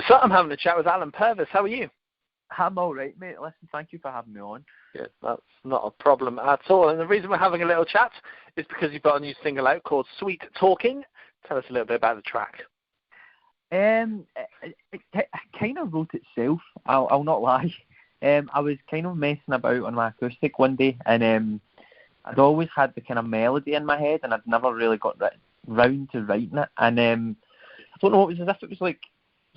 So I'm having a chat with Allan Purvis. How are you? I'm all right, mate. Listen, thank you for having me on. Good. That's not a problem at all. And the reason we're having a little chat is because you've got a new single out called Sweet Talking. Tell us a little bit about the track. It kind of wrote itself. I'll not lie. I was kind of messing about on my acoustic one day, and I'd always had the kind of melody in my head, and I'd never really got round to writing it. And I don't know, it was as if it was like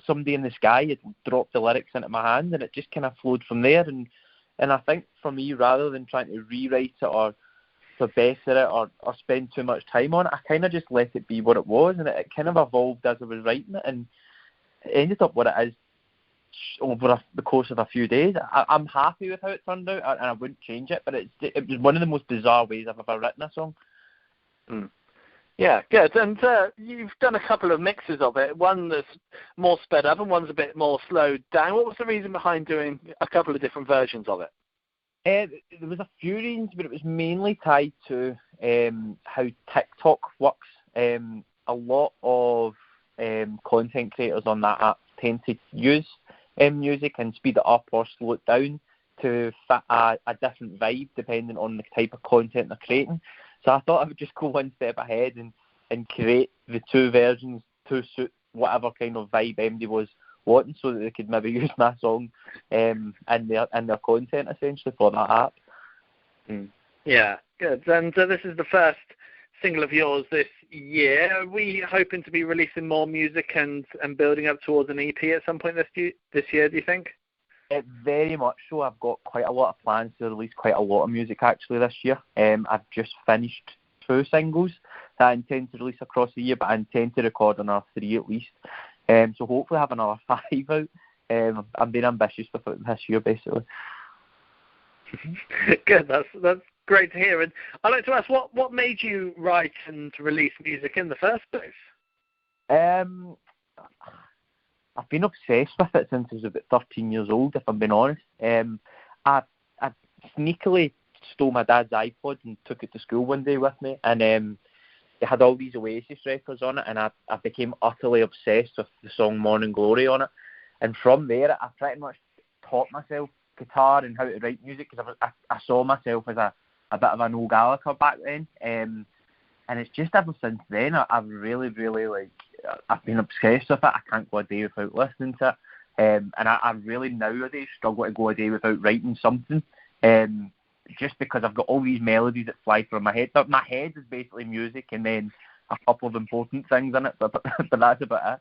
somebody in the sky had dropped the lyrics into my hand, and it just kind of flowed from there. And I think for me, rather than trying to rewrite it or to better it or spend too much time on it, I kind of just let it be what it was, and it kind of evolved as I was writing it, and it ended up what it is over the course of a few days. I'm happy with how it turned out, and I wouldn't change it, but it was one of the most bizarre ways I've ever written a song. Yeah, good. And you've done a couple of mixes of it, one that's more sped up and one's a bit more slowed down. What was the reason behind doing a couple of different versions of it? There was a few reasons, but it was mainly tied to how TikTok works. A lot of content creators on that app tend to use music and speed it up or slow it down to fit a different vibe depending on the type of content they're creating. So I thought I would just go one step ahead and create the two versions to suit whatever kind of vibe MD was wanting, so that they could maybe use my song in their content essentially for that app. Yeah, good. And this is the first single of yours this year. Are we hoping to be releasing more music and building up towards an EP at some point this year, do you think? Very much so. I've got quite a lot of plans to release quite a lot of music actually this year. I've just finished 2 singles that I intend to release across the year, but I intend to record another 3 at least. So hopefully have another 5 out. I'm being ambitious with it this year, basically. Good. That's great to hear. And I'd like to ask, what made you write and release music in the first place? I've been obsessed with it since I was about 13 years old, if I'm being honest. I sneakily stole my dad's iPod and took it to school one day with me, and it had all these Oasis records on it, and I became utterly obsessed with the song Morning Glory on it. And from there, I pretty much taught myself guitar and how to write music, because I saw myself as a bit of an old Gallagher back then. And it's just ever since then, I've really, really, I've been obsessed with it. I can't go a day without listening to it. And I really nowadays struggle to go a day without writing something. Just because I've got all these melodies that fly through my head. But my head is basically music and then a couple of important things in it, but that's about it.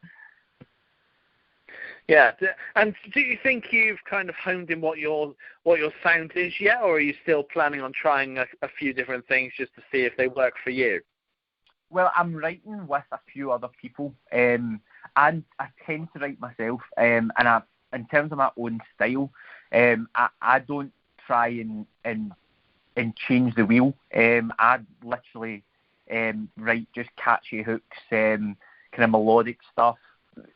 Yeah, and do you think you've kind of honed in what your sound is yet, or are you still planning on trying a few different things just to see if they work for you? Well, I'm writing with a few other people, and I tend to write myself, and in terms of my own style, I don't try and change the wheel. I literally write just catchy hooks, kind of melodic stuff.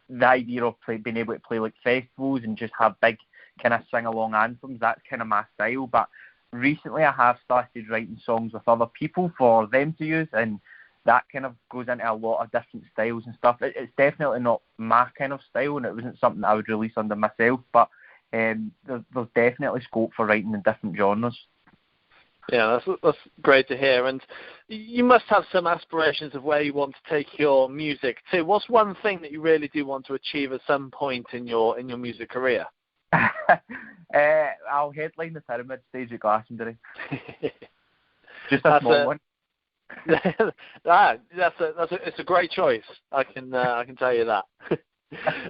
The idea of being able to play like festivals and just have big kind of sing-along anthems, that's kind of my style. But recently I have started writing songs with other people for them to use, and that kind of goes into a lot of different styles and stuff. It's definitely not my kind of style, and it wasn't something I would release under myself, but there's definitely scope for writing in different genres. Yeah, that's great to hear. And you must have some aspirations of where you want to take your music to. What's one thing that you really do want to achieve at some point in your music career? I'll headline the Pyramid stage at Glastonbury. Just a small one. It's a great choice. I can tell you that.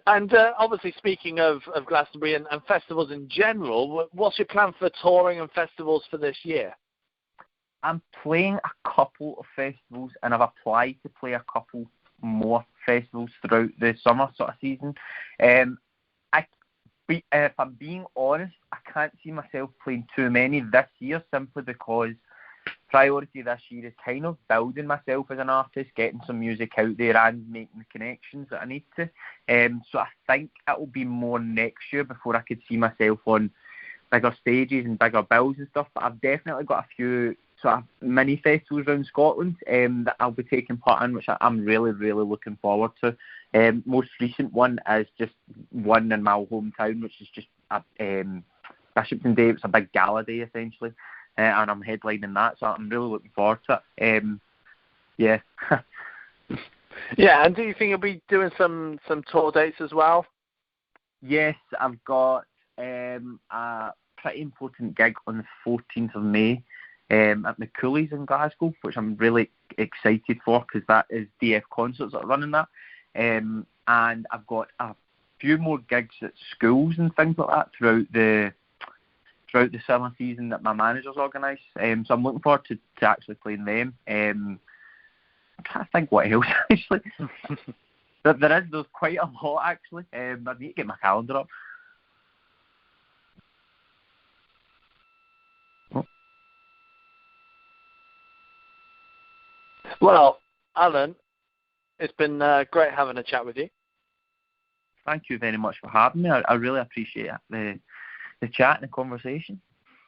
And obviously, speaking of Glastonbury and festivals in general, what's your plan for touring and festivals for this year? I'm playing a couple of festivals, and I've applied to play a couple more festivals throughout the summer sort of season. If I'm being honest, I can't see myself playing too many this year, simply because priority this year is kind of building myself as an artist, getting some music out there and making the connections that I need to. So I think it will be more next year before I could see myself on bigger stages and bigger bills and stuff. But I've definitely got a few sort of mini festivals around Scotland that I'll be taking part in, which I'm really, really looking forward to. Most recent one is just one in my hometown, which is just Bishopton Day. It's a big gala day, essentially, and I'm headlining that, so I'm really looking forward to it. Yeah. Yeah, and do you think you'll be doing some tour dates as well? Yes, I've got a pretty important gig on the 14th of May at the Coolies in Glasgow, which I'm really excited for because that is DF Concerts that are running that. And I've got a few more gigs at schools and things like that throughout the summer season that my manager's organised. So I'm looking forward to actually playing them. I'm trying to think what else actually. There's quite a lot actually. I need to get my calendar up. Well, Allan, it's been great having a chat with you. Thank you very much for having me. I really appreciate the chat and the conversation.